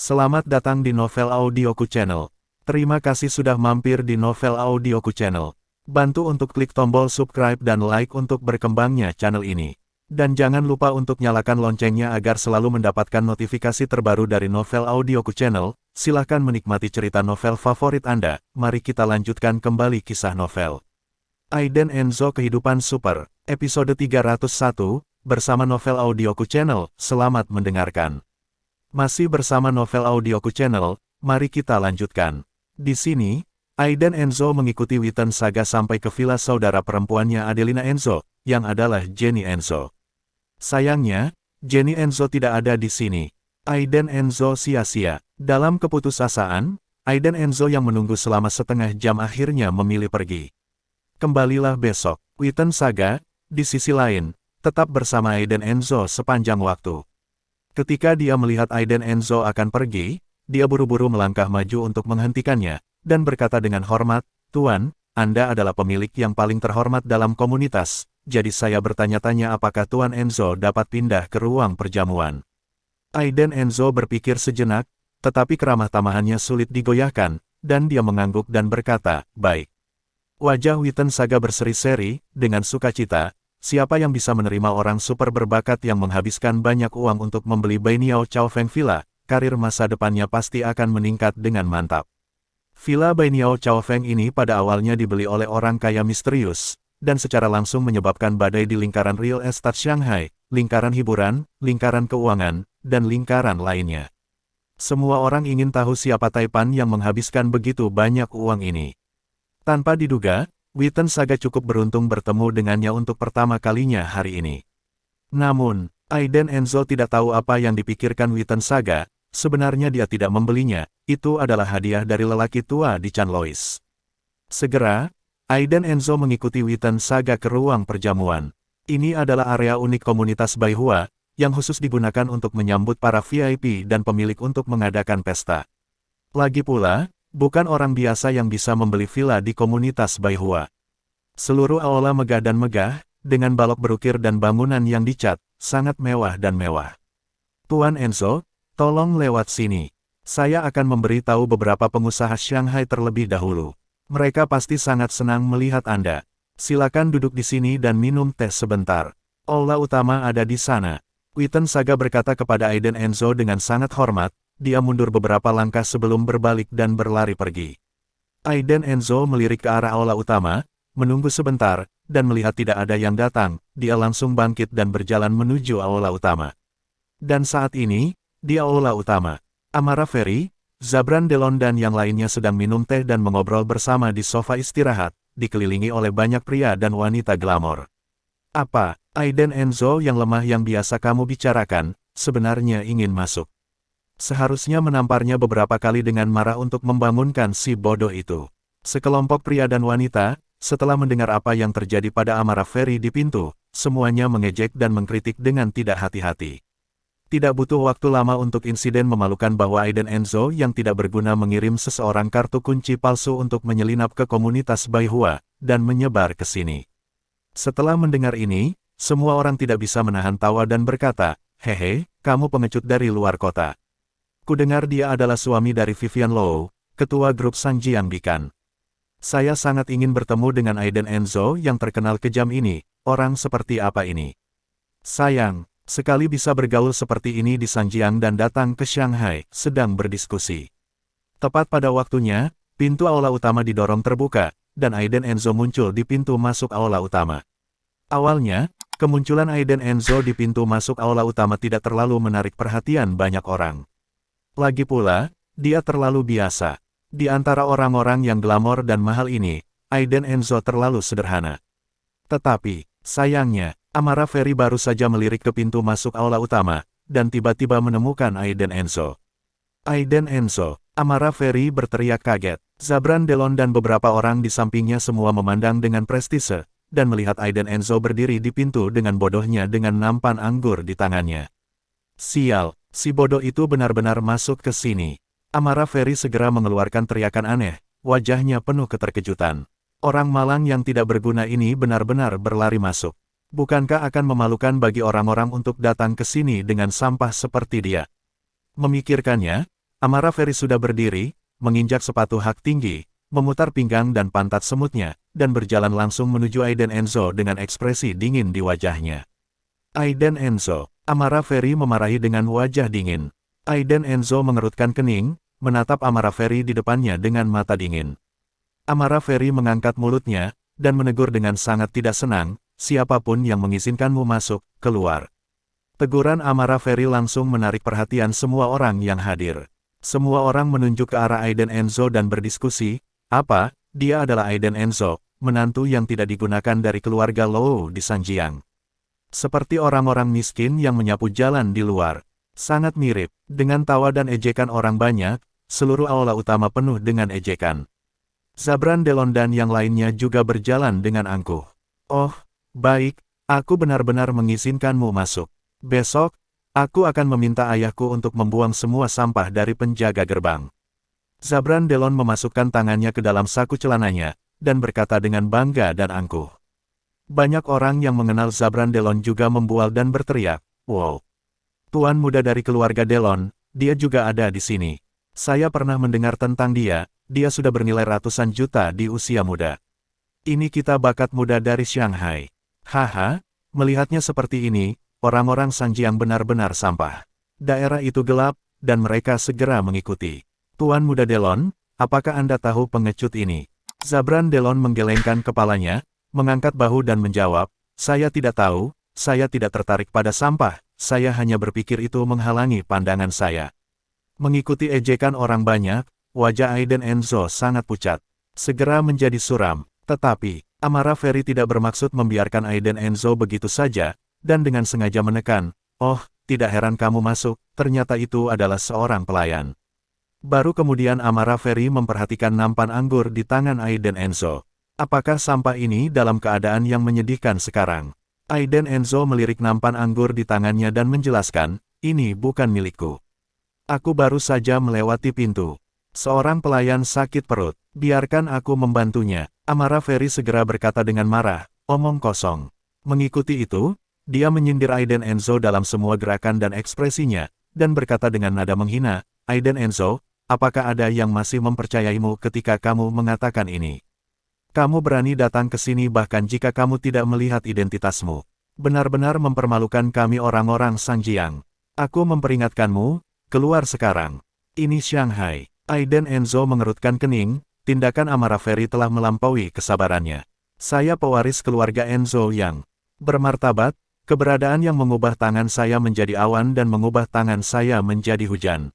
Selamat datang di Novel Audioku Channel. Terima kasih sudah mampir di Novel Audioku Channel. Bantu untuk klik tombol subscribe dan like untuk berkembangnya channel ini. Dan jangan lupa untuk nyalakan loncengnya agar selalu mendapatkan notifikasi terbaru dari Novel Audioku Channel. Silahkan menikmati cerita novel favorit Anda. Mari kita lanjutkan kembali kisah novel Aiden Enzo Kehidupan Super, episode 301, bersama Novel Audioku Channel. Selamat mendengarkan. Masih bersama Novel Audioku Channel, mari kita lanjutkan. Di sini, Aiden Enzo mengikuti Witten Saga sampai ke villa saudara perempuannya Adelina Enzo, yang adalah Jenny Enzo. Sayangnya, Jenny Enzo tidak ada di sini. Aiden Enzo sia-sia. Dalam keputusasaan, Aiden Enzo yang menunggu selama setengah jam akhirnya memilih pergi. Kembalilah besok. Witten Saga, di sisi lain, tetap bersama Aiden Enzo sepanjang waktu. Ketika dia melihat Aiden Enzo akan pergi, dia buru-buru melangkah maju untuk menghentikannya, dan berkata dengan hormat, "Tuan, Anda adalah pemilik yang paling terhormat dalam komunitas, jadi saya bertanya-tanya apakah Tuan Enzo dapat pindah ke ruang perjamuan." Aiden Enzo berpikir sejenak, tetapi keramah tamahannya sulit digoyahkan, dan dia mengangguk dan berkata, "Baik." Wajah Witten Saga berseri-seri, dengan sukacita. Siapa yang bisa menerima orang super berbakat yang menghabiskan banyak uang untuk membeli Bainiao Chaofeng Villa, karir masa depannya pasti akan meningkat dengan mantap. Villa Bainiao Chaofeng ini pada awalnya dibeli oleh orang kaya misterius, dan secara langsung menyebabkan badai di lingkaran real estate Shanghai, lingkaran hiburan, lingkaran keuangan, dan lingkaran lainnya. Semua orang ingin tahu siapa Taipan yang menghabiskan begitu banyak uang ini. Tanpa diduga, Witten Saga cukup beruntung bertemu dengannya untuk pertama kalinya hari ini. Namun, Aiden Enzo tidak tahu apa yang dipikirkan Witten Saga. Sebenarnya dia tidak membelinya, itu adalah hadiah dari lelaki tua di Chan Lois. Segera, Aiden Enzo mengikuti Witten Saga ke ruang perjamuan. Ini adalah area unik komunitas Baihua, yang khusus digunakan untuk menyambut para VIP dan pemilik untuk mengadakan pesta. Lagi pula, bukan orang biasa yang bisa membeli villa di komunitas Baihua. Seluruh aula megah dan megah, dengan balok berukir dan bangunan yang dicat, sangat mewah dan mewah. "Tuan Enzo, tolong lewat sini. Saya akan memberitahu beberapa pengusaha Shanghai terlebih dahulu. Mereka pasti sangat senang melihat Anda. Silakan duduk di sini dan minum teh sebentar. Aula utama ada di sana." Witten Saga berkata kepada Aiden Enzo dengan sangat hormat. Dia mundur beberapa langkah sebelum berbalik dan berlari pergi. Aiden Enzo melirik ke arah aula utama, menunggu sebentar, dan melihat tidak ada yang datang, dia langsung bangkit dan berjalan menuju aula utama. Dan saat ini, di aula utama, Amara Ferry, Zabran Delon dan yang lainnya sedang minum teh dan mengobrol bersama di sofa istirahat, dikelilingi oleh banyak pria dan wanita glamor. "Apa, Aiden Enzo yang lemah yang biasa kamu bicarakan, sebenarnya ingin masuk?" Seharusnya menamparnya beberapa kali dengan marah untuk membangunkan si bodoh itu. Sekelompok pria dan wanita, setelah mendengar apa yang terjadi pada Amara Ferry di pintu, semuanya mengejek dan mengkritik dengan tidak hati-hati. Tidak butuh waktu lama untuk insiden memalukan bahwa Aiden Enzo yang tidak berguna mengirim seseorang kartu kunci palsu untuk menyelinap ke komunitas Baihua, dan menyebar ke sini. Setelah mendengar ini, semua orang tidak bisa menahan tawa dan berkata, "Hehe, kamu pengecut dari luar kota. Kudengar dia adalah suami dari Vivian Low, ketua grup Sanjiang Bikan. Saya sangat ingin bertemu dengan Aiden Enzo yang terkenal kejam ini, orang seperti apa ini. Sayang, sekali bisa bergaul seperti ini di Sanjiang dan datang ke Shanghai, sedang berdiskusi." Tepat pada waktunya, pintu aula utama didorong terbuka, dan Aiden Enzo muncul di pintu masuk aula utama. Awalnya, kemunculan Aiden Enzo di pintu masuk aula utama tidak terlalu menarik perhatian banyak orang. Lagi pula, dia terlalu biasa. Di antara orang-orang yang glamor dan mahal ini, Aiden Enzo terlalu sederhana. Tetapi, sayangnya, Amara Ferry baru saja melirik ke pintu masuk aula utama, dan tiba-tiba menemukan Aiden Enzo. "Aiden Enzo!" Amara Ferry berteriak kaget. Zabran Delon dan beberapa orang di sampingnya semua memandang dengan prestise, dan melihat Aiden Enzo berdiri di pintu dengan bodohnya dengan nampan anggur di tangannya. "Sial! Si bodoh itu benar-benar masuk ke sini." Amara Ferry segera mengeluarkan teriakan aneh, wajahnya penuh keterkejutan. Orang malang yang tidak berguna ini benar-benar berlari masuk. Bukankah akan memalukan bagi orang-orang untuk datang ke sini dengan sampah seperti dia? Memikirkannya, Amara Ferry sudah berdiri, menginjak sepatu hak tinggi, memutar pinggang dan pantat semutnya, dan berjalan langsung menuju Aiden Enzo dengan ekspresi dingin di wajahnya. Aiden Enzo, Amara Ferry memarahi dengan wajah dingin. Aiden Enzo mengerutkan kening, menatap Amara Ferry di depannya dengan mata dingin. Amara Ferry mengangkat mulutnya, dan menegur dengan sangat tidak senang, siapapun yang mengizinkanmu masuk, keluar. Teguran Amara Ferry langsung menarik perhatian semua orang yang hadir. Semua orang menunjuk ke arah Aiden Enzo dan berdiskusi, apa, dia adalah Aiden Enzo, menantu yang tidak digunakan dari keluarga Lou di Sanjiang. Seperti orang-orang miskin yang menyapu jalan di luar. Sangat mirip, dengan tawa dan ejekan orang banyak, seluruh aula utama penuh dengan ejekan. Zabran Delon dan yang lainnya juga berjalan dengan angkuh. Oh, baik, aku benar-benar mengizinkanmu masuk. Besok, aku akan meminta ayahku untuk membuang semua sampah dari penjaga gerbang. Zabran Delon memasukkan tangannya ke dalam saku celananya, dan berkata dengan bangga dan angkuh. Banyak orang yang mengenal Zabran Delon juga membual dan berteriak, wow. Tuan muda dari keluarga Delon, dia juga ada di sini. Saya pernah mendengar tentang dia sudah bernilai ratusan juta di usia muda. Ini kita bakat muda dari Shanghai. Haha, melihatnya seperti ini, orang-orang Sanjiang benar-benar sampah. Daerah itu gelap, dan mereka segera mengikuti. Tuan muda Delon, apakah Anda tahu pengecut ini? Zabran Delon menggelengkan kepalanya, mengangkat bahu dan menjawab, saya tidak tahu, saya tidak tertarik pada sampah, saya hanya berpikir itu menghalangi pandangan saya. Mengikuti ejekan orang banyak, wajah Aiden Enzo sangat pucat. Segera menjadi suram, tetapi, Amara Ferry tidak bermaksud membiarkan Aiden Enzo begitu saja, dan dengan sengaja menekan, oh, tidak heran kamu masuk, ternyata itu adalah seorang pelayan. Baru kemudian Amara Ferry memperhatikan nampan anggur di tangan Aiden Enzo. Apakah sampah ini dalam keadaan yang menyedihkan sekarang? Aiden Enzo melirik nampan anggur di tangannya dan menjelaskan, ini bukan milikku. Aku baru saja melewati pintu. Seorang pelayan sakit perut, biarkan aku membantunya. Amara Ferry segera berkata dengan marah, omong kosong. Mengikuti itu, dia menyindir Aiden Enzo dalam semua gerakan dan ekspresinya, dan berkata dengan nada menghina, Aiden Enzo, apakah ada yang masih mempercayaimu ketika kamu mengatakan ini? Kamu berani datang ke sini bahkan jika kamu tidak melihat identitasmu. Benar-benar mempermalukan kami orang-orang Sanjiang. Aku memperingatkanmu, keluar sekarang. Ini Shanghai. Aiden Enzo mengerutkan kening, tindakan Amara Ferry telah melampaui kesabarannya. Saya pewaris keluarga Enzo yang bermartabat, keberadaan yang mengubah tangan saya menjadi awan dan mengubah tangan saya menjadi hujan.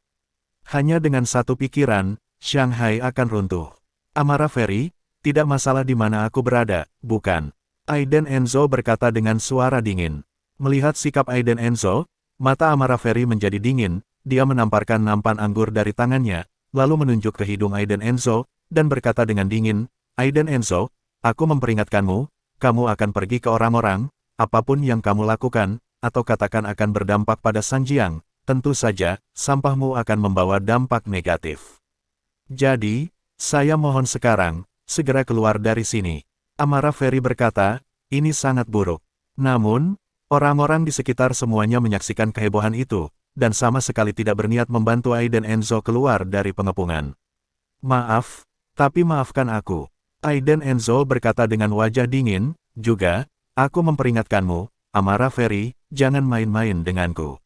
Hanya dengan satu pikiran, Shanghai akan runtuh. Amara Ferry, tidak masalah di mana aku berada, bukan? Aiden Enzo berkata dengan suara dingin. Melihat sikap Aiden Enzo, mata Amara Ferry menjadi dingin, dia menamparkan nampan anggur dari tangannya, lalu menunjuk ke hidung Aiden Enzo, dan berkata dengan dingin, Aiden Enzo, aku memperingatkanmu, kamu akan pergi ke orang-orang, apapun yang kamu lakukan, atau katakan akan berdampak pada Sanjiang, tentu saja, sampahmu akan membawa dampak negatif. Jadi, saya mohon sekarang, segera keluar dari sini. Amara Ferry berkata, ini sangat buruk. Namun, orang-orang di sekitar semuanya menyaksikan kehebohan itu, dan sama sekali tidak berniat membantu Aiden Enzo keluar dari pengepungan. Maaf, tapi maafkan aku. Aiden Enzo berkata dengan wajah dingin, juga, aku memperingatkanmu, Amara Ferry, jangan main-main denganku.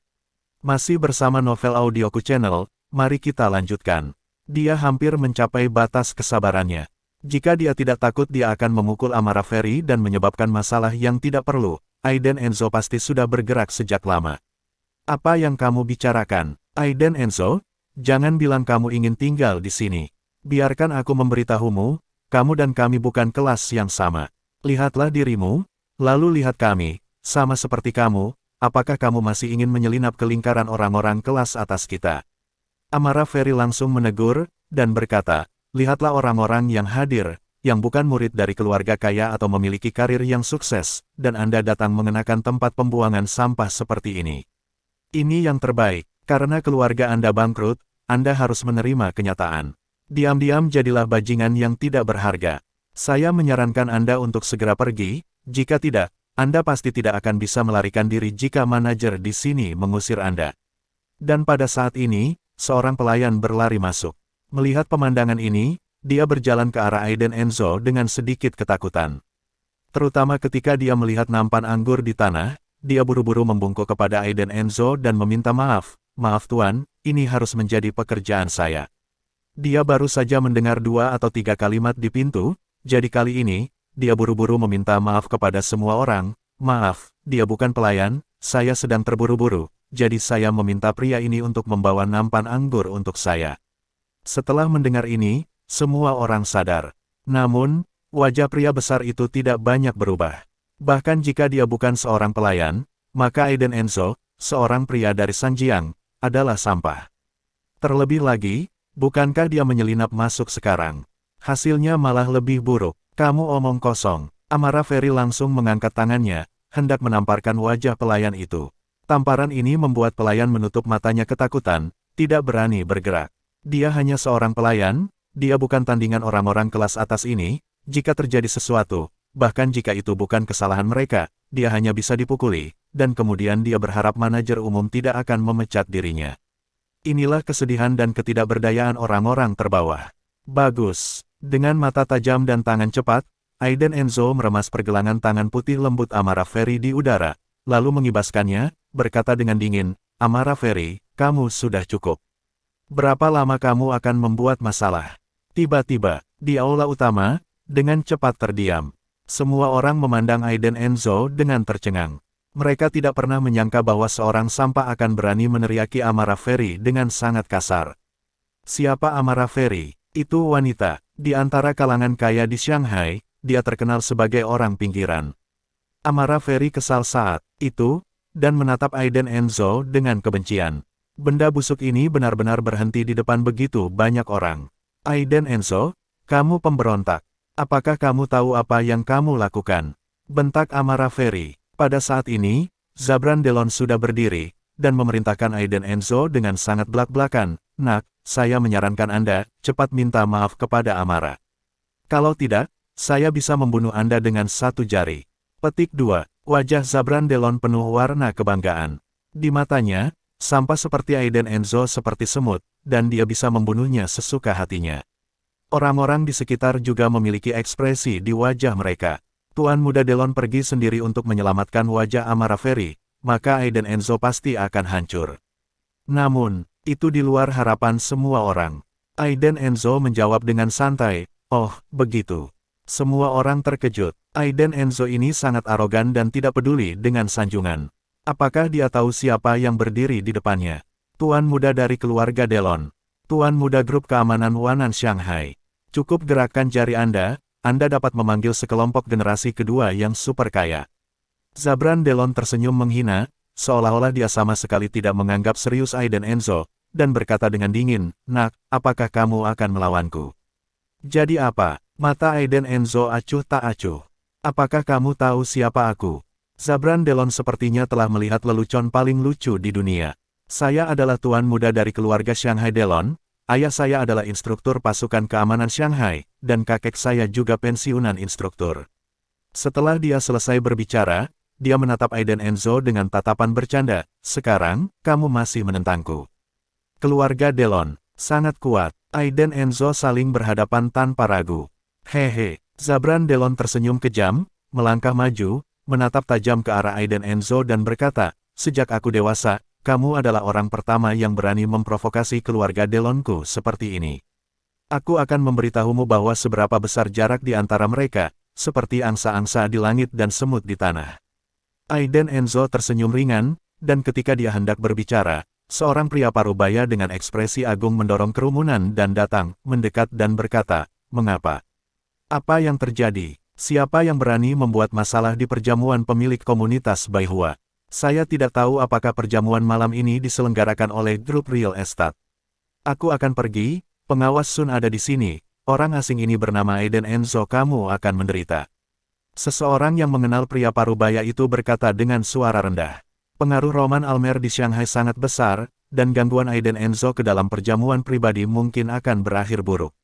Masih bersama Novel Audioku Channel, mari kita lanjutkan. Dia hampir mencapai batas kesabarannya. Jika dia tidak takut dia akan memukul Amara Ferry dan menyebabkan masalah yang tidak perlu, Aiden Enzo pasti sudah bergerak sejak lama. Apa yang kamu bicarakan, Aiden Enzo? Jangan bilang kamu ingin tinggal di sini. Biarkan aku memberitahumu, kamu dan kami bukan kelas yang sama. Lihatlah dirimu, lalu lihat kami, sama seperti kamu, apakah kamu masih ingin menyelinap ke lingkaran orang-orang kelas atas kita? Amara Ferry langsung menegur, dan berkata, lihatlah orang-orang yang hadir, yang bukan murid dari keluarga kaya atau memiliki karir yang sukses, dan Anda datang mengenakan tempat pembuangan sampah seperti ini. Ini yang terbaik, karena keluarga Anda bangkrut, Anda harus menerima kenyataan. Diam-diam jadilah bajingan yang tidak berharga. Saya menyarankan Anda untuk segera pergi, jika tidak, Anda pasti tidak akan bisa melarikan diri jika manajer di sini mengusir Anda. Dan pada saat ini, seorang pelayan berlari masuk. Melihat pemandangan ini, dia berjalan ke arah Aiden Enzo dengan sedikit ketakutan. Terutama ketika dia melihat nampan anggur di tanah, dia buru-buru membungkuk kepada Aiden Enzo dan meminta maaf. Maaf tuan, ini harus menjadi pekerjaan saya. Dia baru saja mendengar 2 atau 3 kalimat di pintu, jadi kali ini, dia buru-buru meminta maaf kepada semua orang. Maaf, dia bukan pelayan, saya sedang terburu-buru, jadi saya meminta pria ini untuk membawa nampan anggur untuk saya. Setelah mendengar ini, semua orang sadar. Namun, wajah pria besar itu tidak banyak berubah. Bahkan jika dia bukan seorang pelayan, maka Aiden Enzo, seorang pria dari Sanjiang, adalah sampah. Terlebih lagi, bukankah dia menyelinap masuk sekarang? Hasilnya malah lebih buruk. Kamu omong kosong. Amara Ferry langsung mengangkat tangannya, hendak menamparkan wajah pelayan itu. Tamparan ini membuat pelayan menutup matanya ketakutan, tidak berani bergerak. Dia hanya seorang pelayan, dia bukan tandingan orang-orang kelas atas ini. Jika terjadi sesuatu, bahkan jika itu bukan kesalahan mereka, dia hanya bisa dipukuli, dan kemudian dia berharap manajer umum tidak akan memecat dirinya. Inilah kesedihan dan ketidakberdayaan orang-orang terbawah. Bagus. Dengan mata tajam dan tangan cepat, Aiden Enzo meremas pergelangan tangan putih lembut Amara Ferry di udara, lalu mengibaskannya, berkata dengan dingin, Amara Ferry, kamu sudah cukup. Berapa lama kamu akan membuat masalah? Tiba-tiba, di aula utama, dengan cepat terdiam. Semua orang memandang Aiden Enzo dengan tercengang. Mereka tidak pernah menyangka bahwa seorang sampah akan berani meneriaki Amara Ferry dengan sangat kasar. Siapa Amara Ferry? Itu wanita. Di antara kalangan kaya di Shanghai, dia terkenal sebagai orang pinggiran. Amara Ferry kesal saat itu, dan menatap Aiden Enzo dengan kebencian. Benda busuk ini benar-benar berhenti di depan begitu banyak orang. Aiden Enzo, kamu pemberontak. Apakah kamu tahu apa yang kamu lakukan? Bentak Amara Ferry. Pada saat ini, Zabran Delon sudah berdiri, dan memerintahkan Aiden Enzo dengan sangat belak-belakan. Nak, saya menyarankan Anda, cepat minta maaf kepada Amara. Kalau tidak, saya bisa membunuh Anda dengan 1 jari. Petik 2. Wajah Zabran Delon penuh warna kebanggaan. Di matanya, sampah seperti Aiden Enzo seperti semut, dan dia bisa membunuhnya sesuka hatinya. Orang-orang di sekitar juga memiliki ekspresi di wajah mereka. Tuan muda Delon pergi sendiri untuk menyelamatkan wajah Amara Ferry, maka Aiden Enzo pasti akan hancur. Namun, itu di luar harapan semua orang. Aiden Enzo menjawab dengan santai, oh, begitu. Semua orang terkejut. Aiden Enzo ini sangat arogan dan tidak peduli dengan sanjungan. Apakah dia tahu siapa yang berdiri di depannya? Tuan muda dari keluarga Delon. Tuan muda grup keamanan Wanan Shanghai. Cukup gerakkan jari Anda dapat memanggil sekelompok generasi kedua yang super kaya. Zabran Delon tersenyum menghina, seolah-olah dia sama sekali tidak menganggap serius Aiden Enzo, dan berkata dengan dingin, Nak, apakah kamu akan melawanku? Jadi apa? Mata Aiden Enzo acuh tak acuh. Apakah kamu tahu siapa aku? Zabran Delon sepertinya telah melihat lelucon paling lucu di dunia. Saya adalah tuan muda dari keluarga Shanghai Delon, ayah saya adalah instruktur pasukan keamanan Shanghai, dan kakek saya juga pensiunan instruktur. Setelah dia selesai berbicara, dia menatap Aiden Enzo dengan tatapan bercanda, sekarang, kamu masih menentangku. Keluarga Delon, sangat kuat. Aiden Enzo saling berhadapan tanpa ragu. Hehe, Zabran Delon tersenyum kejam, melangkah maju, menatap tajam ke arah Aiden Enzo dan berkata, sejak aku dewasa, kamu adalah orang pertama yang berani memprovokasi keluarga Delonku seperti ini. Aku akan memberitahumu bahwa seberapa besar jarak di antara mereka, seperti angsa-angsa di langit dan semut di tanah. Aiden Enzo tersenyum ringan, dan ketika dia hendak berbicara, seorang pria parubaya dengan ekspresi agung mendorong kerumunan dan datang, mendekat dan berkata, mengapa? Apa yang terjadi? Siapa yang berani membuat masalah di perjamuan pemilik komunitas Baihua? Saya tidak tahu apakah perjamuan malam ini diselenggarakan oleh grup real estate. Aku akan pergi, pengawas Sun ada di sini, orang asing ini bernama Aiden Enzo, kamu akan menderita. Seseorang yang mengenal pria parubaya itu berkata dengan suara rendah. Pengaruh Roman Almer di Shanghai sangat besar, dan gangguan Aiden Enzo ke dalam perjamuan pribadi mungkin akan berakhir buruk.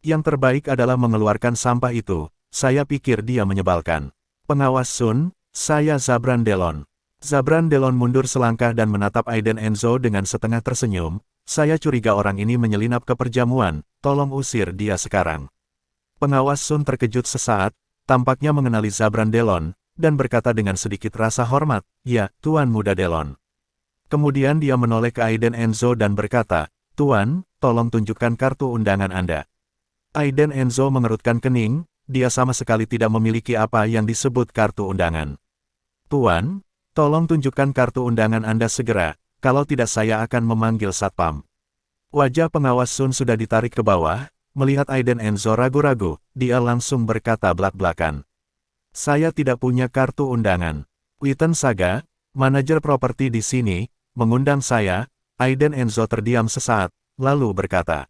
Yang terbaik adalah mengeluarkan sampah itu, saya pikir dia menyebalkan. Pengawas Sun, saya Zabran Delon. Zabran Delon mundur selangkah dan menatap Aiden Enzo dengan setengah tersenyum, saya curiga orang ini menyelinap ke perjamuan, tolong usir dia sekarang. Pengawas Sun terkejut sesaat, tampaknya mengenali Zabran Delon, dan berkata dengan sedikit rasa hormat, "Ya, Tuan Muda Delon." Kemudian dia menoleh ke Aiden Enzo dan berkata, "Tuan, tolong tunjukkan kartu undangan Anda." Aiden Enzo mengerutkan kening, dia sama sekali tidak memiliki apa yang disebut kartu undangan. "Tuan, tolong tunjukkan kartu undangan Anda segera, kalau tidak saya akan memanggil satpam." Wajah pengawas Sun sudah ditarik ke bawah, melihat Aiden Enzo ragu-ragu, dia langsung berkata belak-belakan, "Saya tidak punya kartu undangan. Witten Saga, manajer properti di sini, mengundang saya." Aiden Enzo terdiam sesaat, lalu berkata,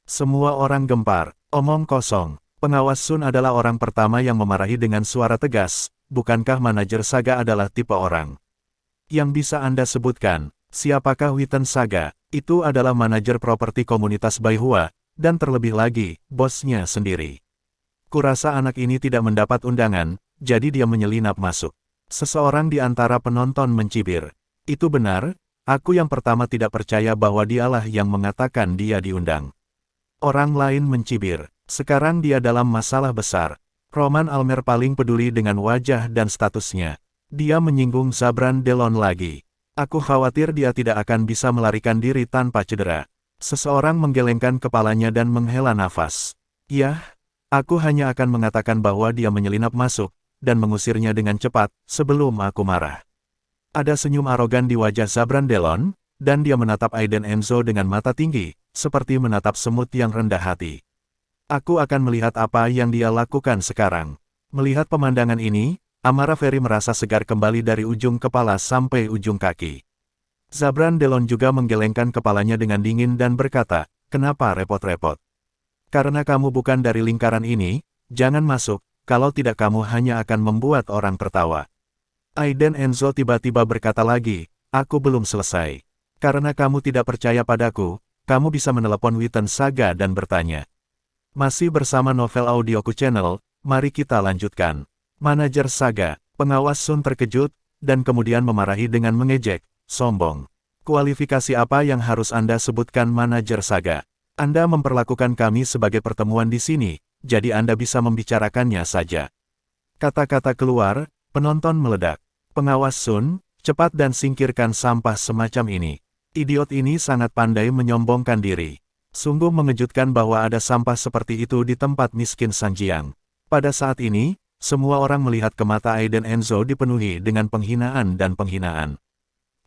"Semua orang gempar, omong kosong." Pengawas Sun adalah orang pertama yang memarahi dengan suara tegas, "Bukankah manajer Saga adalah tipe orang yang bisa Anda sebutkan? Siapakah Witten Saga?" Itu adalah manajer properti komunitas Baihua, dan terlebih lagi, bosnya sendiri. Kurasa anak ini tidak mendapat undangan, jadi dia menyelinap masuk. Seseorang di antara penonton mencibir. "Itu benar, aku yang pertama tidak percaya bahwa dialah yang mengatakan dia diundang." Orang lain mencibir. "Sekarang dia dalam masalah besar." Roman Almer paling peduli dengan wajah dan statusnya. Dia menyinggung Zabran Delon lagi. "Aku khawatir dia tidak akan bisa melarikan diri tanpa cedera." Seseorang menggelengkan kepalanya dan menghela nafas. "Yah, aku hanya akan mengatakan bahwa dia menyelinap masuk, dan mengusirnya dengan cepat, sebelum aku marah." Ada senyum arogan di wajah Zabran Delon, dan dia menatap Aiden Enzo dengan mata tinggi, seperti menatap semut yang rendah hati. "Aku akan melihat apa yang dia lakukan sekarang." Melihat pemandangan ini, Amara Ferry merasa segar kembali dari ujung kepala sampai ujung kaki. Zabran Delon juga menggelengkan kepalanya dengan dingin dan berkata, "Kenapa repot-repot? Karena kamu bukan dari lingkaran ini, jangan masuk, kalau tidak kamu hanya akan membuat orang tertawa." Aiden Enzo tiba-tiba berkata lagi, "Aku belum selesai. Karena kamu tidak percaya padaku, kamu bisa menelepon Witten Saga dan bertanya." Masih bersama Novel Audioku Channel, mari kita lanjutkan. Manajer Saga, pengawas Sun terkejut, dan kemudian memarahi dengan mengejek, "Sombong. Kualifikasi apa yang harus Anda sebutkan manajer Saga? Anda memperlakukan kami sebagai pertemuan di sini, jadi Anda bisa membicarakannya saja." Kata-kata keluar, penonton meledak. "Pengawas Sun, cepat dan singkirkan sampah semacam ini. Idiot ini sangat pandai menyombongkan diri. Sungguh mengejutkan bahwa ada sampah seperti itu di tempat miskin Sanjiang." Pada saat ini, semua orang melihat ke mata Aiden Enzo dipenuhi dengan penghinaan dan penghinaan.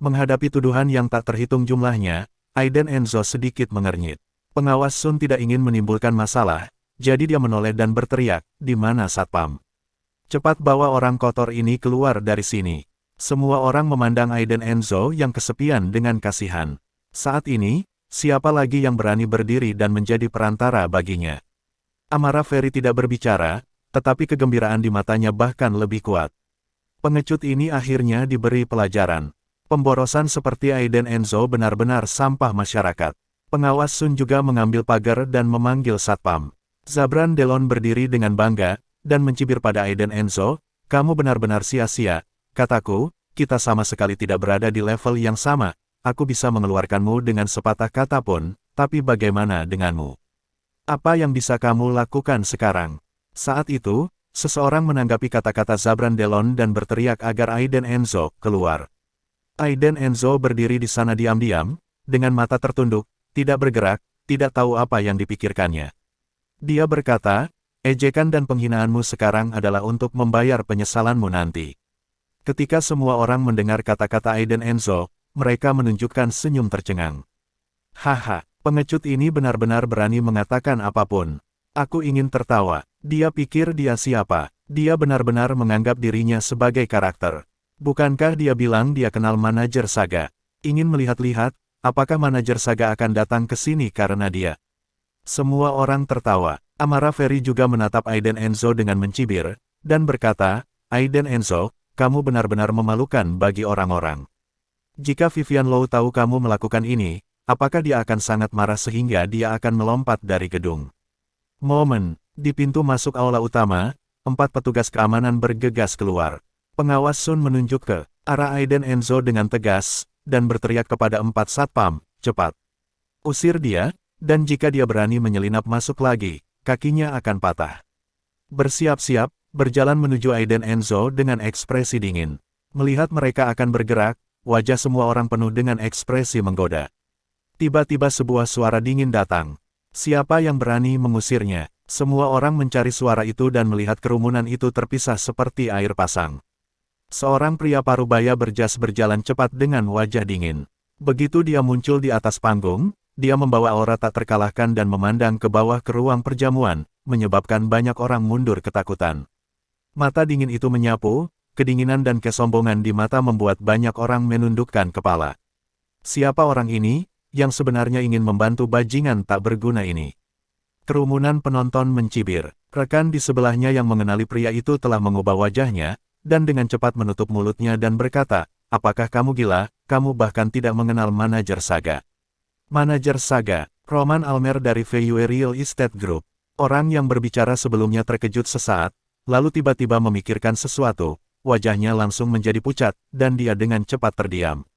Menghadapi tuduhan yang tak terhitung jumlahnya, Aiden Enzo sedikit mengernyit. Pengawas Sun tidak ingin menimbulkan masalah, jadi dia menoleh dan berteriak, "Di mana satpam? Cepat bawa orang kotor ini keluar dari sini." Semua orang memandang Aiden Enzo yang kesepian dengan kasihan. Saat ini, siapa lagi yang berani berdiri dan menjadi perantara baginya? Amara Ferry tidak berbicara, tetapi kegembiraan di matanya bahkan lebih kuat. Pengecut ini akhirnya diberi pelajaran. Pemborosan seperti Aiden Enzo benar-benar sampah masyarakat. Pengawas Sun juga mengambil pagar dan memanggil satpam. Zabran Delon berdiri dengan bangga, dan mencibir pada Aiden Enzo, "Kamu benar-benar sia-sia. Kataku, kita sama sekali tidak berada di level yang sama. Aku bisa mengeluarkanmu dengan sepatah kata pun, tapi bagaimana denganmu? Apa yang bisa kamu lakukan sekarang?" Saat itu, seseorang menanggapi kata-kata Zabran Delon dan berteriak agar Aiden Enzo keluar. Aiden Enzo berdiri di sana diam-diam, dengan mata tertunduk, tidak bergerak, tidak tahu apa yang dipikirkannya. Dia berkata, "Ejekan dan penghinaanmu sekarang adalah untuk membayar penyesalanmu nanti." Ketika semua orang mendengar kata-kata Aiden Enzo, mereka menunjukkan senyum tercengang. "Haha, pengecut ini benar-benar berani mengatakan apapun. Aku ingin tertawa. Dia pikir dia siapa? Dia benar-benar menganggap dirinya sebagai karakter. Bukankah dia bilang dia kenal manajer Saga? Ingin melihat-lihat, apakah manajer Saga akan datang ke sini karena dia?" Semua orang tertawa. Amara Ferry juga menatap Aiden Enzo dengan mencibir, dan berkata, "Aiden Enzo, kamu benar-benar memalukan bagi orang-orang. Jika Vivian Low tahu kamu melakukan ini, apakah dia akan sangat marah sehingga dia akan melompat dari gedung?" Momen, di pintu masuk aula utama, 4 petugas keamanan bergegas keluar. Pengawas Sun menunjuk ke arah Aiden Enzo dengan tegas, dan berteriak kepada 4 satpam, "Cepat. Usir dia, dan jika dia berani menyelinap masuk lagi, kakinya akan patah. Bersiap-siap, berjalan menuju Aiden Enzo dengan ekspresi dingin. Melihat mereka akan bergerak, wajah semua orang penuh dengan ekspresi menggoda. Tiba-tiba sebuah suara dingin datang. Siapa yang berani mengusirnya? Semua orang mencari suara itu dan melihat kerumunan itu terpisah seperti air pasang. Seorang pria parubaya berjas berjalan cepat dengan wajah dingin. Begitu dia muncul di atas panggung, dia membawa aura tak terkalahkan dan memandang ke bawah ke ruang perjamuan, menyebabkan banyak orang mundur ketakutan. Mata dingin itu menyapu, kedinginan dan kesombongan di mata membuat banyak orang menundukkan kepala. Siapa orang ini, yang sebenarnya ingin membantu bajingan tak berguna ini? Kerumunan penonton mencibir. Rekan di sebelahnya yang mengenali pria itu telah mengubah wajahnya, dan dengan cepat menutup mulutnya dan berkata, "Apakah kamu gila? Kamu bahkan tidak mengenal manajer Saga." Manajer Saga, Roman Almer dari VUE Real Estate Group. Orang yang berbicara sebelumnya terkejut sesaat, lalu tiba-tiba memikirkan sesuatu, wajahnya langsung menjadi pucat, dan dia dengan cepat terdiam.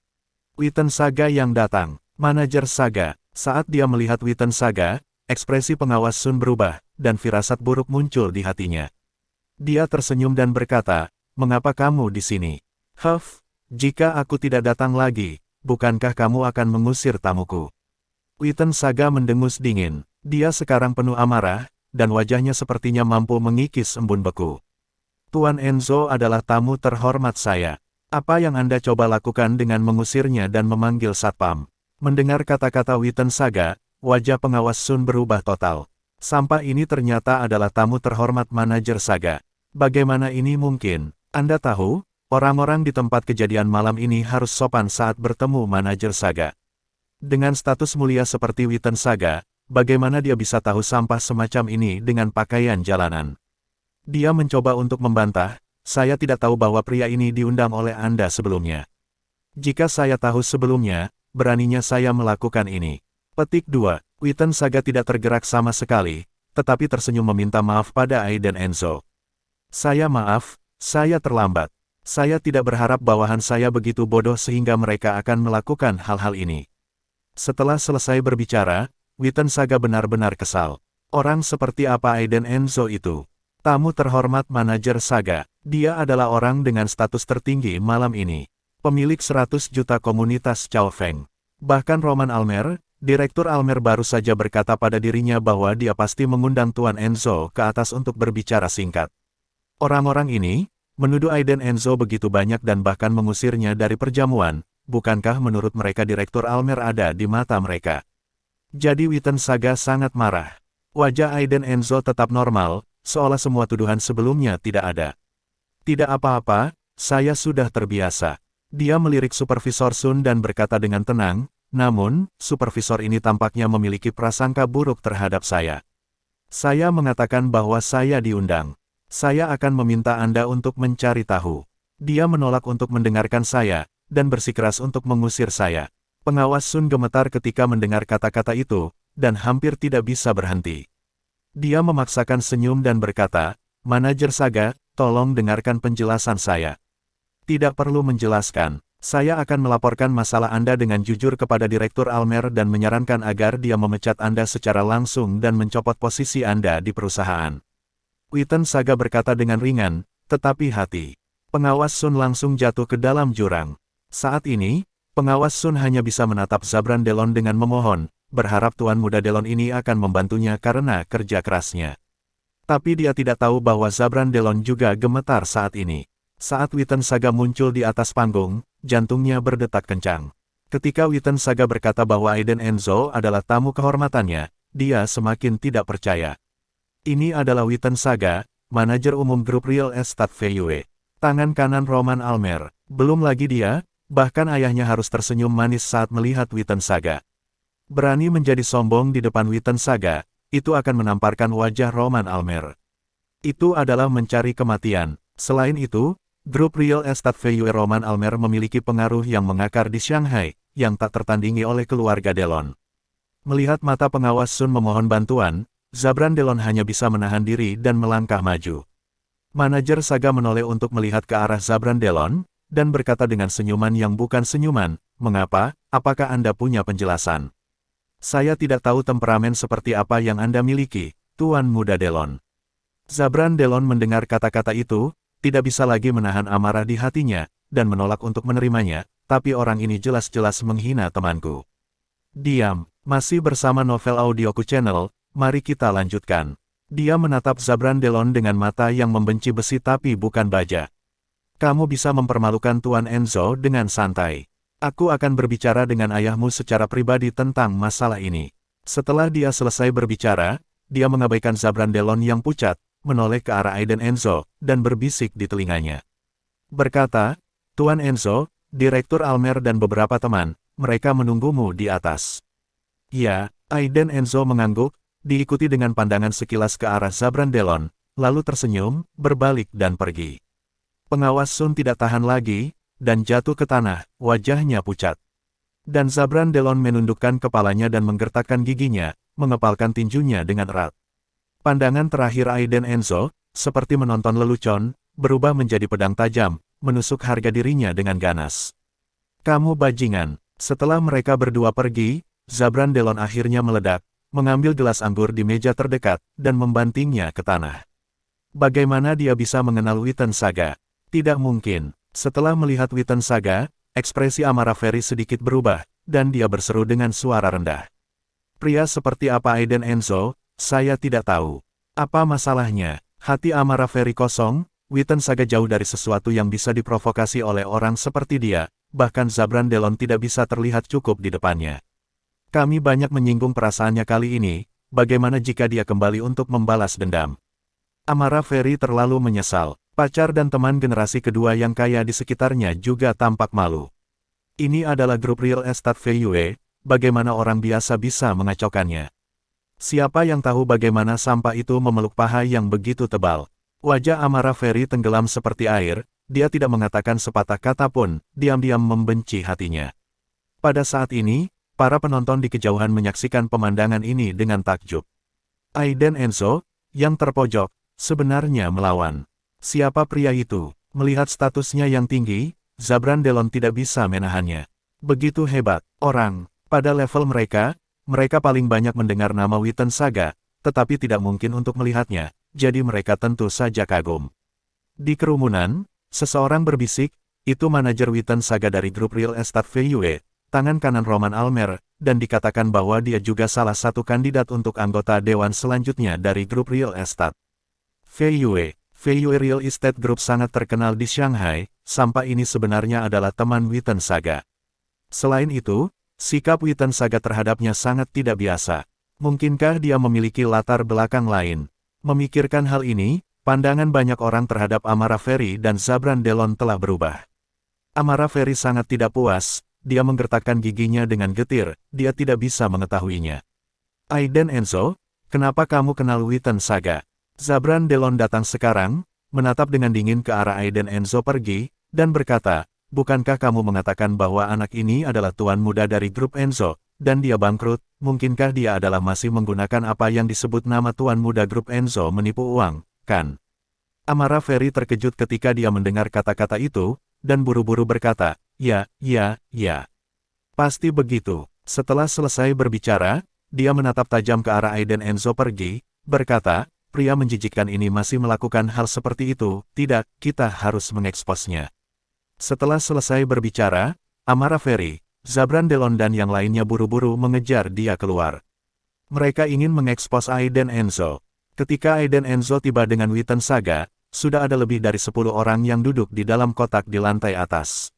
Witten Saga yang datang. Manajer Saga. Saat dia melihat Witten Saga, ekspresi pengawas Sun berubah, dan firasat buruk muncul di hatinya. Dia tersenyum dan berkata, "Mengapa kamu di sini?" "Huff, jika aku tidak datang lagi, bukankah kamu akan mengusir tamuku?" Witten Saga mendengus dingin. Dia sekarang penuh amarah, dan wajahnya sepertinya mampu mengikis embun beku. "Tuan Enzo adalah tamu terhormat saya. Apa yang Anda coba lakukan dengan mengusirnya dan memanggil satpam?" Mendengar kata-kata Witten Saga, wajah pengawas Sun berubah total. Sampah ini ternyata adalah tamu terhormat manajer Saga. Bagaimana ini mungkin? Anda tahu, orang-orang di tempat kejadian malam ini harus sopan saat bertemu manajer Saga. Dengan status mulia seperti Witten Saga, bagaimana dia bisa tahu sampah semacam ini dengan pakaian jalanan? Dia mencoba untuk membantah, "Saya tidak tahu bahwa pria ini diundang oleh Anda sebelumnya. Jika saya tahu sebelumnya, beraninya saya melakukan ini." Petik 2. Witten Saga tidak tergerak sama sekali, tetapi tersenyum meminta maaf pada Aiden Enzo. Maaf, saya terlambat. Saya tidak berharap bawahan saya begitu bodoh sehingga mereka akan melakukan hal-hal ini." Setelah selesai berbicara, Witten Saga benar-benar kesal. Orang seperti apa Aiden Enzo itu? Tamu terhormat manajer Saga. Dia adalah orang dengan status tertinggi malam ini. Pemilik 100 juta komunitas Chao Feng. Bahkan Roman Almer, Direktur Almer baru saja berkata pada dirinya bahwa dia pasti mengundang Tuan Enzo ke atas untuk berbicara singkat. Orang-orang ini menuduh Aiden Enzo begitu banyak dan bahkan mengusirnya dari perjamuan. Bukankah menurut mereka Direktur Almer ada di mata mereka? Jadi Witten Saga sangat marah. Wajah Aiden Enzo tetap normal, seolah semua tuduhan sebelumnya tidak ada. "Tidak apa-apa, saya sudah terbiasa." Dia melirik Supervisor Sun dan berkata dengan tenang, "Namun, supervisor ini tampaknya memiliki prasangka buruk terhadap saya. Saya mengatakan bahwa saya diundang. Saya akan meminta Anda untuk mencari tahu." Dia menolak untuk mendengarkan saya, dan bersikeras untuk mengusir saya. Pengawas Sun gemetar ketika mendengar kata-kata itu, dan hampir tidak bisa berhenti. Dia memaksakan senyum dan berkata, "Manajer Saga, tolong dengarkan penjelasan saya." "Tidak perlu menjelaskan. Saya akan melaporkan masalah Anda dengan jujur kepada Direktur Almer dan menyarankan agar dia memecat Anda secara langsung dan mencopot posisi Anda di perusahaan." Witten Saga berkata dengan ringan, tetapi hati. Pengawas Sun langsung jatuh ke dalam jurang. Saat ini, pengawas Sun hanya bisa menatap Zabran Delon dengan memohon, berharap Tuan Muda Delon ini akan membantunya karena kerja kerasnya. Tapi dia tidak tahu bahwa Zabran Delon juga gemetar saat ini. Saat Witten Saga muncul di atas panggung, jantungnya berdetak kencang. Ketika Witten Saga berkata bahwa Aiden Enzo adalah tamu kehormatannya, dia semakin tidak percaya. Ini adalah Witten Saga, manajer umum grup Real Estate VUE. Tangan kanan Roman Almer. Belum lagi dia, bahkan ayahnya harus tersenyum manis saat melihat Witten Saga. Berani menjadi sombong di depan Witten Saga, itu akan menamparkan wajah Roman Almer. Itu adalah mencari kematian. Selain itu, grup Real Estate VUE Roman Almer memiliki pengaruh yang mengakar di Shanghai, yang tak tertandingi oleh keluarga Delon. Melihat mata pengawas Sun memohon bantuan, Zabran Delon hanya bisa menahan diri dan melangkah maju. Manajer Saga menoleh untuk melihat ke arah Zabran Delon, dan berkata dengan senyuman yang bukan senyuman, "Mengapa? Apakah Anda punya penjelasan?" Saya tidak tahu temperamen seperti apa yang Anda miliki, Tuan Muda Delon. Zabran Delon mendengar kata-kata itu, tidak bisa lagi menahan amarah di hatinya, dan menolak untuk menerimanya, tapi orang ini jelas-jelas menghina temanku. Diam, masih bersama Novel Audioku Channel, mari kita lanjutkan. Dia menatap Zabran Delon dengan mata yang membenci besi tapi bukan baja. Kamu bisa mempermalukan Tuan Enzo dengan santai. Aku akan berbicara dengan ayahmu secara pribadi tentang masalah ini. Setelah dia selesai berbicara, dia mengabaikan Zabran Delon yang pucat, menoleh ke arah Aiden Enzo, dan berbisik di telinganya. Berkata, Tuan Enzo, Direktur Almer dan beberapa teman, mereka menunggumu di atas. Ya, Aiden Enzo mengangguk, diikuti dengan pandangan sekilas ke arah Zabran Delon, lalu tersenyum, berbalik dan pergi. Pengawas Sun tidak tahan lagi, dan jatuh ke tanah, wajahnya pucat. Dan Zabran Delon menundukkan kepalanya dan menggertakkan giginya, mengepalkan tinjunya dengan erat. Pandangan terakhir Aiden Enzo, seperti menonton lelucon, berubah menjadi pedang tajam, menusuk harga dirinya dengan ganas. Kamu bajingan. Setelah mereka berdua pergi, Zabran Delon akhirnya meledak, mengambil gelas anggur di meja terdekat, dan membantingnya ke tanah. Bagaimana dia bisa mengenal Witten Saga? Tidak mungkin. Setelah melihat Witten Saga, ekspresi amarah Ferry sedikit berubah, dan dia berseru dengan suara rendah. Pria seperti apa Aiden Enzo, saya tidak tahu. Apa masalahnya? Hati amarah Ferry kosong, Witten Saga jauh dari sesuatu yang bisa diprovokasi oleh orang seperti dia, bahkan Zabran Delon tidak bisa terlihat cukup di depannya. Kami banyak menyinggung perasaannya kali ini, bagaimana jika dia kembali untuk membalas dendam? Amarah Ferry terlalu menyesal. Pacar dan teman generasi kedua yang kaya di sekitarnya juga tampak malu. Ini adalah grup real estate VUE, bagaimana orang biasa bisa mengacaukannya? Siapa yang tahu bagaimana sampah itu memeluk paha yang begitu tebal? Wajah amarah Ferry tenggelam seperti air, dia tidak mengatakan sepatah kata pun, diam-diam membenci hatinya. Pada saat ini, para penonton di kejauhan menyaksikan pemandangan ini dengan takjub. Aiden Enzo, yang terpojok, sebenarnya melawan. Siapa pria itu? Melihat statusnya yang tinggi, Zabran Delon tidak bisa menahannya. Begitu hebat, orang. Pada level mereka paling banyak mendengar nama Witten Saga, tetapi tidak mungkin untuk melihatnya, jadi mereka tentu saja kagum. Di kerumunan, seseorang berbisik, itu manajer Witten Saga dari grup real estate VUE, tangan kanan Roman Almer, dan dikatakan bahwa dia juga salah satu kandidat untuk anggota dewan selanjutnya dari grup real estate. VUE Real Estate Group sangat terkenal di Shanghai, sampah ini sebenarnya adalah teman Witten Saga. Selain itu, sikap Witten Saga terhadapnya sangat tidak biasa. Mungkinkah dia memiliki latar belakang lain? Memikirkan hal ini, pandangan banyak orang terhadap amarah Ferry dan Zabran Delon telah berubah. Amarah Ferry sangat tidak puas, dia menggertakkan giginya dengan getir, dia tidak bisa mengetahuinya. Aiden Enzo, kenapa kamu kenal Witten Saga? Zabran Delon datang sekarang, menatap dengan dingin ke arah Aiden Enzo pergi, dan berkata, bukankah kamu mengatakan bahwa anak ini adalah tuan muda dari grup Enzo, dan dia bangkrut, mungkinkah dia adalah masih menggunakan apa yang disebut nama tuan muda grup Enzo menipu uang, kan? Amarah Ferry terkejut ketika dia mendengar kata-kata itu, dan buru-buru berkata, ya. Pasti begitu. Setelah selesai berbicara, dia menatap tajam ke arah Aiden Enzo pergi, berkata, pria menjijikkan ini masih melakukan hal seperti itu, tidak, kita harus mengeksposnya. Setelah selesai berbicara, amarah Ferry, Zabran Delon dan yang lainnya buru-buru mengejar dia keluar. Mereka ingin mengekspos Aiden Enzo. Ketika Aiden Enzo tiba dengan Witten Saga, sudah ada lebih dari 10 orang yang duduk di dalam kotak di lantai atas.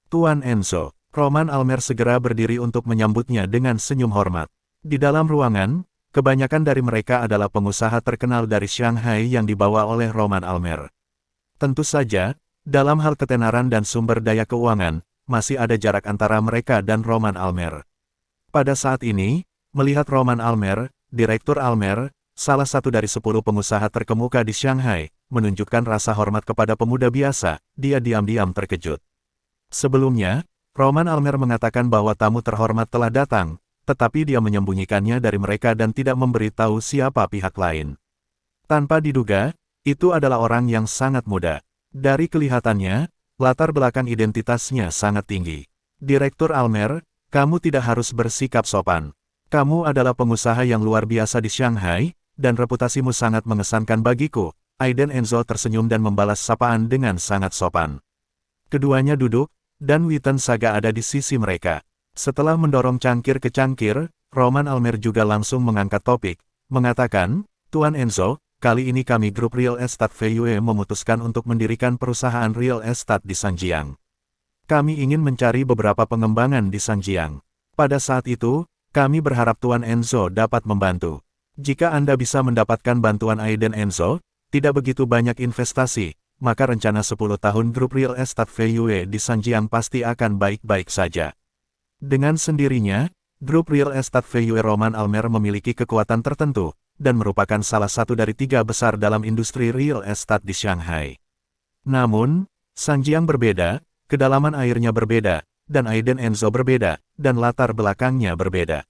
Tuan Enzo, Roman Almer segera berdiri untuk menyambutnya dengan senyum hormat. Di dalam ruangan, kebanyakan dari mereka adalah pengusaha terkenal dari Shanghai yang dibawa oleh Roman Almer. Tentu saja, dalam hal ketenaran dan sumber daya keuangan, masih ada jarak antara mereka dan Roman Almer. Pada saat ini, melihat Roman Almer, Direktur Almer, salah satu dari 10 pengusaha terkemuka di Shanghai, menunjukkan rasa hormat kepada pemuda biasa, dia diam-diam terkejut. Sebelumnya, Roman Almer mengatakan bahwa tamu terhormat telah datang, tetapi dia menyembunyikannya dari mereka dan tidak memberitahu siapa pihak lain. Tanpa diduga, itu adalah orang yang sangat muda. Dari kelihatannya, latar belakang identitasnya sangat tinggi. Direktur Almer, kamu tidak harus bersikap sopan. Kamu adalah pengusaha yang luar biasa di Shanghai, dan reputasimu sangat mengesankan bagiku. Aiden Enzo tersenyum dan membalas sapaan dengan sangat sopan. Keduanya duduk, dan Witten Saga ada di sisi mereka. Setelah mendorong cangkir ke cangkir, Roman Almer juga langsung mengangkat topik, mengatakan, Tuan Enzo, kali ini kami grup Real Estate VUE memutuskan untuk mendirikan perusahaan real estate di Zhangjiang. Kami ingin mencari beberapa pengembangan di Zhangjiang. Pada saat itu, kami berharap Tuan Enzo dapat membantu. Jika Anda bisa mendapatkan bantuan Aiden Enzo, tidak begitu banyak investasi, maka rencana 10 tahun grup Real Estate VUE di Zhangjiang pasti akan baik-baik saja. Dengan sendirinya, grup Real Estate VUE Roman Almer memiliki kekuatan tertentu, dan merupakan salah satu dari 3 besar dalam industri real estate di Shanghai. Namun, Zhangjiang berbeda, kedalaman airnya berbeda, dan Aiden Enzo berbeda, dan latar belakangnya berbeda.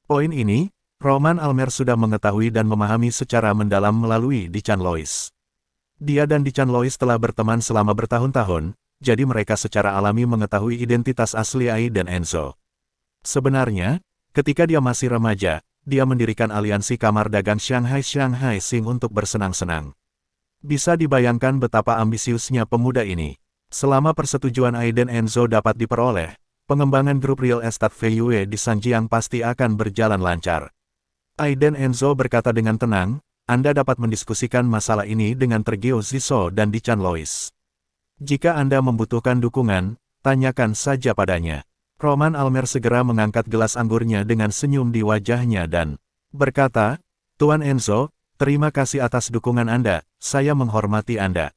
Poin ini, Roman Almer sudah mengetahui dan memahami secara mendalam melalui Dichan Lois. Dia dan Dichan Lois telah berteman selama bertahun-tahun, jadi mereka secara alami mengetahui identitas asli Aiden Enzo. Sebenarnya, ketika dia masih remaja, dia mendirikan aliansi kamar dagang Shanghai Xing untuk bersenang-senang. Bisa dibayangkan betapa ambisiusnya pemuda ini. Selama persetujuan Aiden Enzo dapat diperoleh, pengembangan grup Real Estate VUE di Zhangjiang pasti akan berjalan lancar. Aiden Enzo berkata dengan tenang, Anda dapat mendiskusikan masalah ini dengan Tergeo Ziso dan Dichan Lois. Jika Anda membutuhkan dukungan, tanyakan saja padanya. Roman Almer segera mengangkat gelas anggurnya dengan senyum di wajahnya dan berkata, Tuan Enzo, terima kasih atas dukungan Anda, saya menghormati Anda.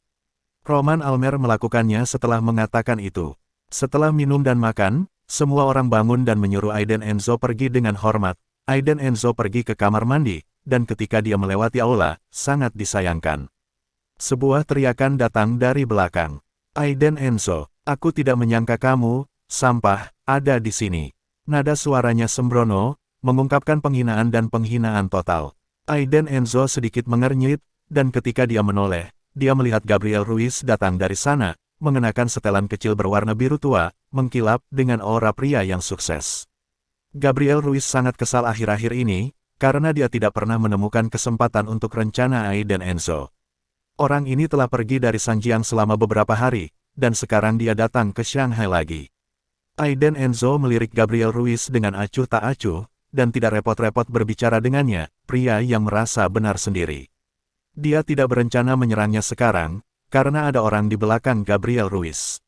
Roman Almer melakukannya setelah mengatakan itu. Setelah minum dan makan, semua orang bangun dan menyuruh Aiden Enzo pergi dengan hormat. Aiden Enzo pergi ke kamar mandi, dan ketika dia melewati aula, sangat disayangkan. Sebuah teriakan datang dari belakang. Aiden Enzo, aku tidak menyangka kamu, sampah, ada di sini. Nada suaranya sembrono, mengungkapkan penghinaan dan penghinaan total. Aiden Enzo sedikit mengernyit, dan ketika dia menoleh, dia melihat Gabriel Ruiz datang dari sana, mengenakan setelan kecil berwarna biru tua, mengkilap dengan aura pria yang sukses. Gabriel Ruiz sangat kesal akhir-akhir ini, karena dia tidak pernah menemukan kesempatan untuk rencana Aiden Enzo. Orang ini telah pergi dari Zhangjiang selama beberapa hari, dan sekarang dia datang ke Shanghai lagi. Aiden Enzo melirik Gabriel Ruiz dengan acuh tak acuh, dan tidak repot-repot berbicara dengannya, pria yang merasa benar sendiri. Dia tidak berencana menyerangnya sekarang, karena ada orang di belakang Gabriel Ruiz.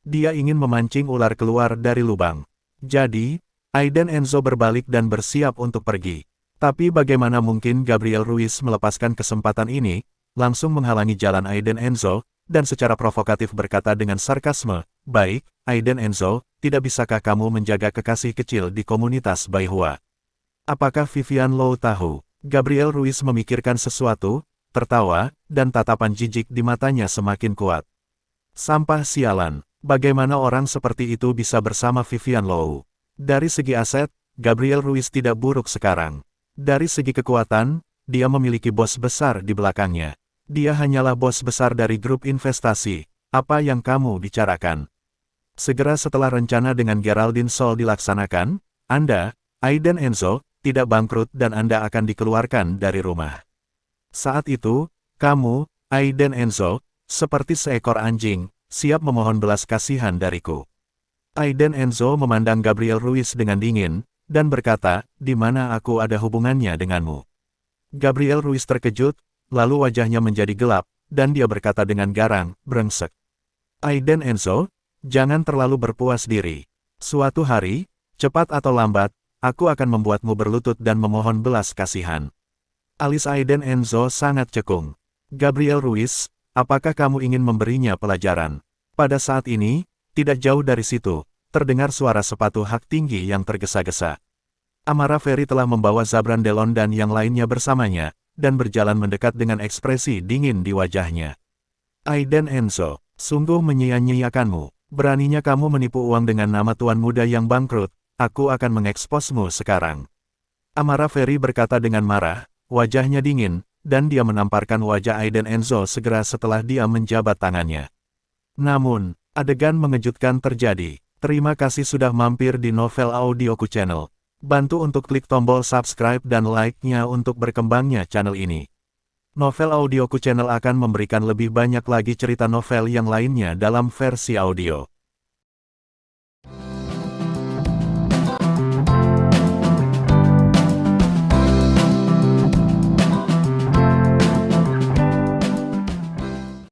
Dia ingin memancing ular keluar dari lubang. Jadi, Aiden Enzo berbalik dan bersiap untuk pergi. Tapi bagaimana mungkin Gabriel Ruiz melepaskan kesempatan ini, langsung menghalangi jalan Aiden Enzo, dan secara provokatif berkata dengan sarkasme, baik, Aiden Enzo, tidak bisakah kamu menjaga kekasih kecil di komunitas Baihua? Apakah Vivian Low tahu? Gabriel Ruiz memikirkan sesuatu, tertawa, dan tatapan jijik di matanya semakin kuat. Sampah sialan, bagaimana orang seperti itu bisa bersama Vivian Low? Dari segi aset, Gabriel Ruiz tidak buruk sekarang. Dari segi kekuatan, dia memiliki bos besar di belakangnya. Dia hanyalah bos besar dari grup investasi. Apa yang kamu bicarakan? Segera setelah rencana dengan Geraldine Sol dilaksanakan, Anda, Aiden Enzo, tidak bangkrut dan Anda akan dikeluarkan dari rumah. Saat itu, kamu, Aiden Enzo, seperti seekor anjing, siap memohon belas kasihan dariku. Aiden Enzo memandang Gabriel Ruiz dengan dingin, dan berkata, di mana aku ada hubungannya denganmu? Gabriel Ruiz terkejut, lalu wajahnya menjadi gelap, dan dia berkata dengan garang, brengsek. Aiden Enzo, jangan terlalu berpuas diri. Suatu hari, cepat atau lambat, aku akan membuatmu berlutut dan memohon belas kasihan. Alis Aiden Enzo sangat cekung. Gabriel Ruiz, apakah kamu ingin memberinya pelajaran? Pada saat ini, tidak jauh dari situ, terdengar suara sepatu hak tinggi yang tergesa-gesa. Amara Ferry telah membawa Zabran Delon dan yang lainnya bersamanya, dan berjalan mendekat dengan ekspresi dingin di wajahnya. Aiden Enzo, sungguh menyia-nyiakanmu. Beraninya kamu menipu uang dengan nama tuan muda yang bangkrut, aku akan mengeksposmu sekarang. Amara Ferry berkata dengan marah, wajahnya dingin, dan dia menamparkan wajah Aiden Enzo segera setelah dia menjabat tangannya. Namun, adegan mengejutkan terjadi. Terima kasih sudah mampir di Novel Audioku Channel. Bantu untuk klik tombol subscribe dan like-nya untuk berkembangnya channel ini. Novel Audioku Channel akan memberikan lebih banyak lagi cerita novel yang lainnya dalam versi audio.